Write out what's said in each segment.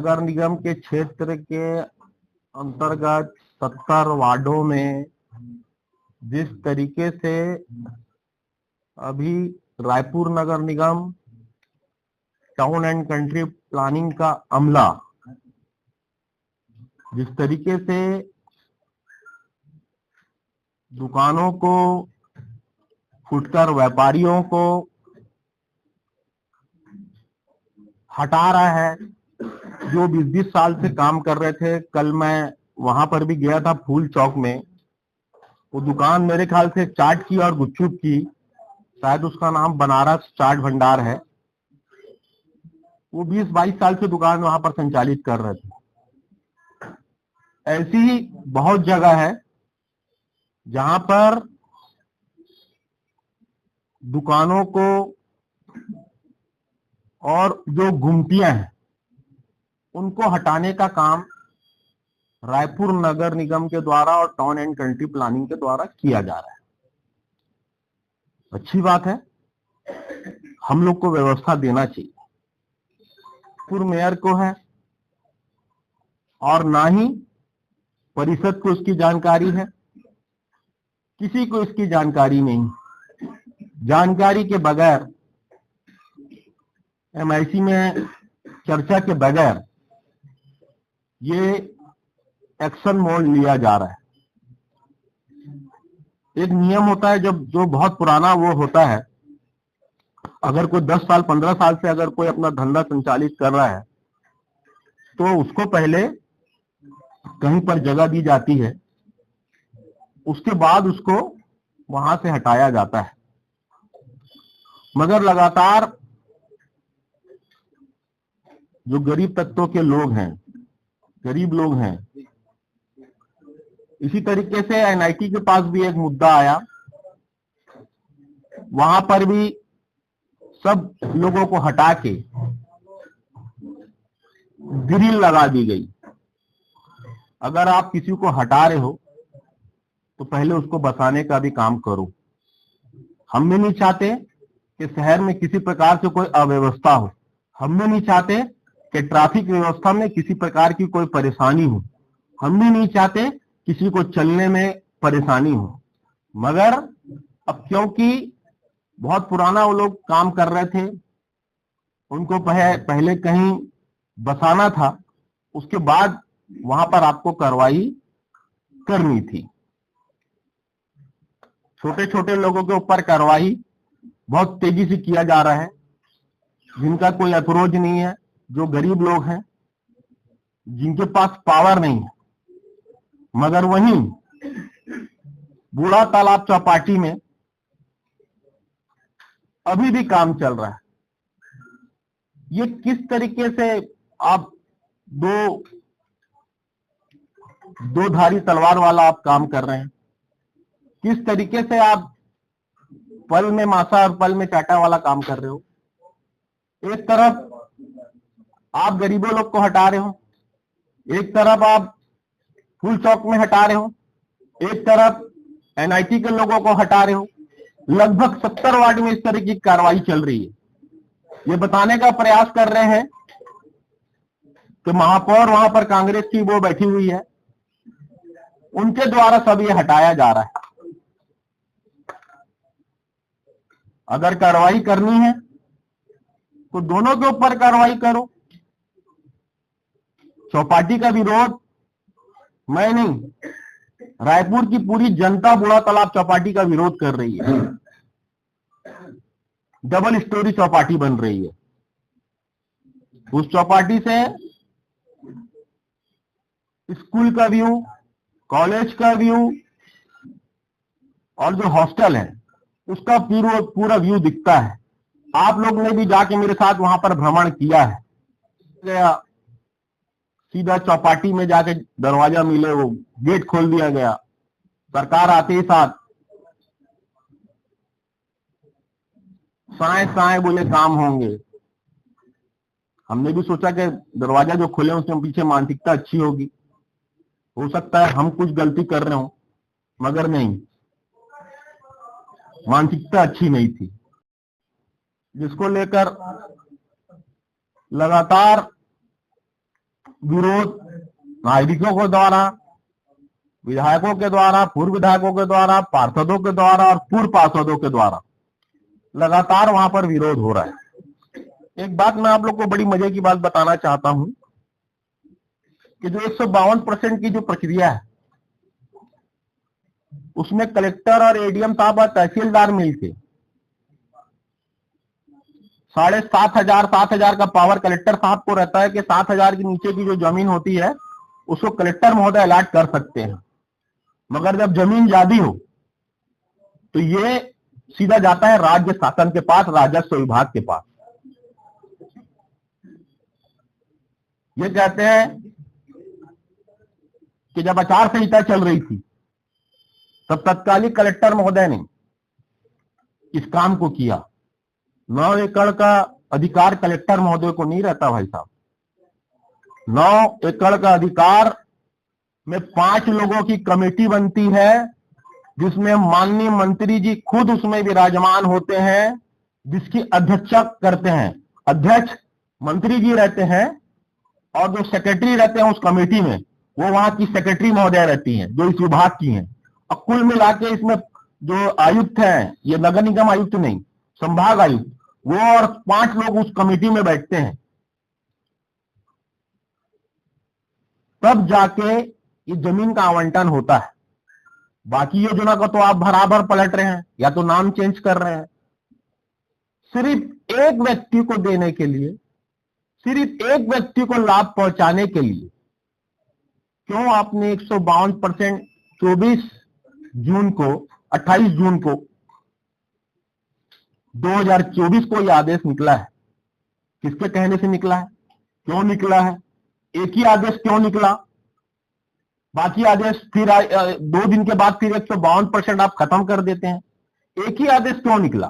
नगर निगम के क्षेत्र के अंतर्गत 70 वार्डों में जिस तरीके से अभी रायपुर नगर निगम टाउन एंड कंट्री प्लानिंग का अमला जिस तरीके से दुकानों को, फुटकर व्यापारियों को हटा रहा है, जो 20-20 साल से काम कर रहे थे। कल मैं वहां पर भी गया था फूल चौक में। वो दुकान मेरे ख्याल से चाट की और गुपचुप की, शायद उसका नाम बनारस चाट भंडार है। वो 20-22 साल से दुकान वहां पर संचालित कर रहे थे। ऐसी ही बहुत जगह है जहां पर दुकानों को और जो गुमटियां हैं उनको हटाने का काम रायपुर नगर निगम के द्वारा और टाउन एंड कंट्री प्लानिंग के द्वारा किया जा रहा है। अच्छी बात है, हम लोग को व्यवस्था देना चाहिए। पूर्व मेयर को है और ना ही परिषद को इसकी जानकारी है, किसी को इसकी जानकारी नहीं। जानकारी के बगैर, एमआईसी में चर्चा के बगैर ये एक्शन मोड लिया जा रहा है। एक नियम होता है जब जो बहुत पुराना वो होता है, अगर कोई 10 साल 15 साल से अगर कोई अपना धंधा संचालित कर रहा है तो उसको पहले कहीं पर जगह दी जाती है, उसके बाद उसको वहां से हटाया जाता है। मगर लगातार जो गरीब तत्वों के लोग हैं, गरीब लोग हैं, इसी तरीके से एनआईटी के पास भी एक मुद्दा आया। वहां पर भी सब लोगों को हटा के ग्रिल लगा दी गई। अगर आप किसी को हटा रहे हो तो पहले उसको बसाने का भी काम करो। हम भी नहीं चाहते कि शहर में किसी प्रकार से कोई अव्यवस्था हो। हम भी नहीं चाहते कि ट्रैफिक व्यवस्था में किसी प्रकार की कोई परेशानी हो। हम भी नहीं चाहते किसी को चलने में परेशानी हो। मगर अब क्योंकि बहुत पुराना वो लोग काम कर रहे थे, उनको पहले कहीं बसाना था, उसके बाद वहां पर आपको कार्रवाई करनी थी। छोटे छोटे लोगों के ऊपर कार्रवाई बहुत तेजी से किया जा रहा है, जिनका कोई अप्रोच नहीं है, जो गरीब लोग हैं, जिनके पास पावर नहीं है। मगर वहीं बूढ़ा तालाब चौपाटी में अभी भी काम चल रहा है। ये किस तरीके से आप दो धारी तलवार वाला आप काम कर रहे हैं? किस तरीके से आप पल में मासा और पल में चाटा वाला काम कर रहे हो? एक तरफ आप गरीबों लोग को हटा रहे हो, एक तरफ आप फूल चौक में हटा रहे हो, एक तरफ एनआईटी के लोगों को हटा रहे हो। लगभग 70 वार्ड में इस तरह की कार्रवाई चल रही है। ये बताने का प्रयास कर रहे हैं कि महापौर वहां पर कांग्रेस की वो बैठी हुई है, उनके द्वारा सब ये हटाया जा रहा है। अगर कार्रवाई करनी है तो दोनों के ऊपर कार्रवाई करो। चौपाटी का विरोध मैं नहीं, रायपुर की पूरी जनता बूढ़ा तालाब चौपाटी का विरोध कर रही है। डबल स्टोरी चौपाटी बन रही है। उस चौपाटी से स्कूल का व्यू, कॉलेज का व्यू और जो हॉस्टल है उसका पूरा व्यू दिखता है। आप लोग ने भी जाके मेरे साथ वहां पर भ्रमण किया है। गया सीधा चौपाटी में जाके दरवाजा मिले, वो गेट खोल दिया गया। सरकार आते ही साथ साए साए बोले काम होंगे। हमने भी सोचा कि दरवाजा जो खोले उसके पीछे मानसिकता अच्छी होगी, हो सकता है हम कुछ गलती कर रहे हो, मगर नहीं, मानसिकता अच्छी नहीं थी, जिसको लेकर लगातार विरोध नागरिकों के द्वारा, विधायकों के द्वारा, पूर्व विधायकों के द्वारा, पार्षदों के द्वारा और पूर्व पार्षदों के द्वारा लगातार वहां पर विरोध हो रहा है। एक बात मैं आप लोग को बड़ी मजे की बात बताना चाहता हूं कि जो 152% की जो प्रक्रिया है उसमें कलेक्टर और एडीएम साहब और तहसीलदार मिलकर 7,500 का पावर कलेक्टर साहब को रहता है कि 7,000 के नीचे की जो जमीन होती है उसको कलेक्टर महोदय अलॉट कर सकते हैं, मगर जब जमीन ज्यादा हो तो ये सीधा जाता है राज्य शासन के पास, राजस्व विभाग के पास। ये कहते हैं कि जब आचार संहिता चल रही थी तब तत्कालीन कलेक्टर महोदय ने इस काम को किया। 9 एकड़ का अधिकार कलेक्टर महोदय को नहीं रहता भाई साहब। 9 एकड़ का अधिकार में 5 लोगों की कमेटी बनती है जिसमें माननीय मंत्री जी खुद उसमें विराजमान होते हैं, जिसकी अध्यक्षता करते हैं। अध्यक्ष मंत्री जी रहते हैं और जो सेक्रेटरी रहते हैं उस कमेटी में वो वहां की सेक्रेटरी महोदय रहती हैं जो इस विभाग की हैं। और कुल मिला के इसमें जो आयुक्त हैं, ये नगर निगम आयुक्त नहीं, संभाग आयुक्त, वो और 5 लोग उस कमेटी में बैठते हैं। तब जाके ये जमीन का आवंटन होता है। बाकी योजना को तो आप बराबर पलट रहे हैं या तो नाम चेंज कर रहे हैं। सिर्फ एक व्यक्ति को देने के लिए, सिर्फ एक व्यक्ति को लाभ पहुंचाने के लिए क्यों आपने 152% 28 जून को 2024 को यह आदेश निकला है। किसके कहने से निकला है, क्यों निकला है? एक ही आदेश क्यों निकला? बाकी आदेश फिर 2 दिन के बाद फिर 152% आप खत्म कर देते हैं। एक ही आदेश क्यों निकला?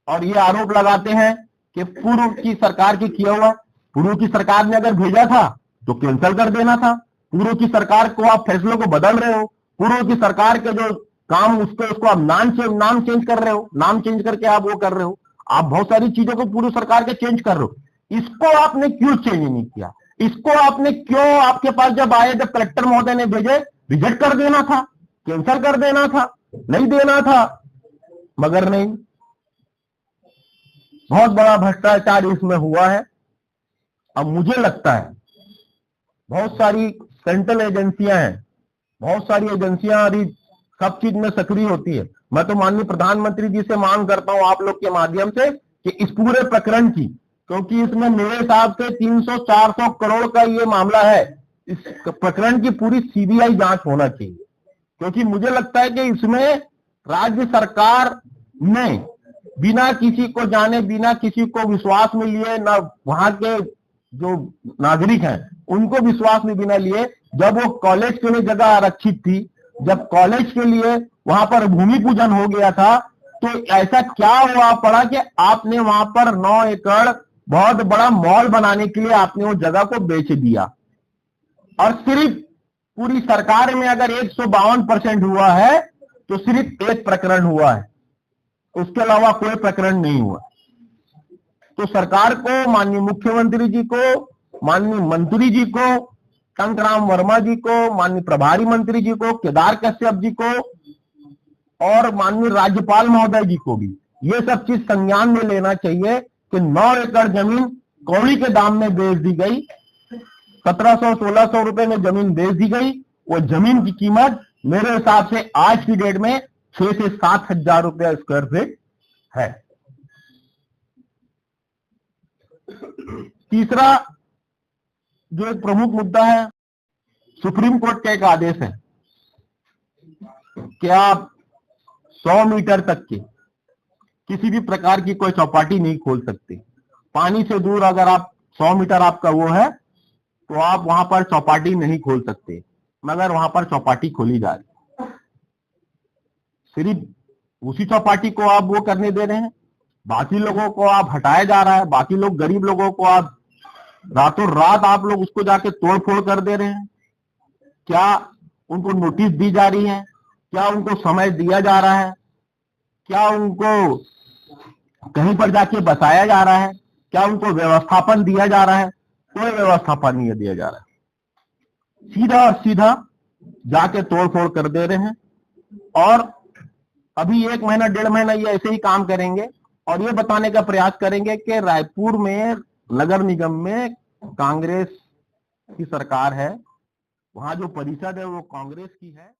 और ये आरोप लगाते हैं कि पूर्व की सरकार की किया हुआ। पूर्व की सरकार ने अगर भेजा था तो कैंसिल कर देना था। पूर्व की सरकार को आप फैसलों को बदल रहे हो। पूर्व की सरकार के जो काम उसको आप नाम चेंज कर रहे हो, नाम चेंज करके आप वो कर रहे हो। आप बहुत सारी चीजों को पूर्व सरकार के चेंज कर रहे हो। इसको आपने क्यों चेंज नहीं किया? इसको आपने क्यों, आपके पास जब आए, जब कलेक्टर महोदय ने भेजे, रिजेक्ट कर देना था, कैंसिल कर देना था, नहीं देना था, मगर नहीं। बहुत बड़ा भ्रष्टाचार इसमें हुआ है। अब मुझे लगता है बहुत सारी सेंट्रल एजेंसियां हैं, बहुत सारी एजेंसियां अभी सब चीज में सक्रिय होती है। मैं तो माननीय प्रधानमंत्री जी से मांग करता हूं आप लोग के माध्यम से कि इस पूरे प्रकरण की, क्योंकि इसमें मेरे हिसाब से 300-400 करोड़ का ये मामला है, इस प्रकरण की पूरी सीबीआई जांच होना चाहिए। क्योंकि मुझे लगता है कि इसमें राज्य सरकार ने बिना किसी को जाने, बिना किसी को विश्वास में लिए, ना वहां के जो नागरिक हैं उनको विश्वास में बिना लिए, जब वो कॉलेज के लिए जगह आरक्षित थी, जब कॉलेज के लिए वहां पर भूमि पूजन हो गया था, तो ऐसा क्या हुआ पड़ा कि आपने वहां पर 9 एकड़ बहुत बड़ा मॉल बनाने के लिए आपने वो जगह को बेच दिया। और सिर्फ पूरी सरकार में अगर 152% हुआ है तो सिर्फ एक प्रकरण हुआ है, उसके अलावा कोई प्रकरण नहीं हुआ। तो सरकार को, माननीय मुख्यमंत्री जी को, माननीय मंत्री जी को, टंकराम वर्मा जी को, माननीय प्रभारी मंत्री जी को, केदार कश्यप जी को और माननीय राज्यपाल महोदय जी को भी ये सब चीज संज्ञान में लेना चाहिए कि 9 एकड़ जमीन कौड़ी के दाम में बेच दी गई। 1700-1600 रुपए में जमीन बेच दी गई। वो जमीन की कीमत मेरे हिसाब से आज की डेट में 6 से 7 हजार रुपया स्क्वायर फीट है। तीसरा जो एक प्रमुख मुद्दा है, सुप्रीम कोर्ट का एक आदेश है कि आप 100 मीटर तक के किसी भी प्रकार की कोई चौपाटी नहीं खोल सकते। पानी से दूर अगर आप 100 मीटर आपका वो है तो आप वहां पर चौपाटी नहीं खोल सकते, मगर वहां पर चौपाटी खोली जा रही। सिर्फ उसी चौपाटी को आप वो करने दे रहे हैं, बाकी लोगों को आप हटाया जा रहा है। बाकी लोग, गरीब लोगों को आप रातों रात आप लोग उसको जाके तोड़ फोड़ कर दे रहे हैं। क्या उनको नोटिस दी जा रही है? क्या उनको समय दिया जा रहा है? क्या उनको कहीं पर जाके बसाया जा रहा है? क्या उनको व्यवस्थापन दिया जा रहा है? कोई व्यवस्थापन नहीं दिया जा रहा है। सीधा और सीधा जाके तोड़फोड़ कर दे रहे हैं। और अभी 1 महीना 1.5 महीना ये ऐसे ही काम करेंगे और ये बताने का प्रयास करेंगे कि रायपुर में नगर निगम में कांग्रेस की सरकार है, वहां जो परिषद है वो कांग्रेस की है।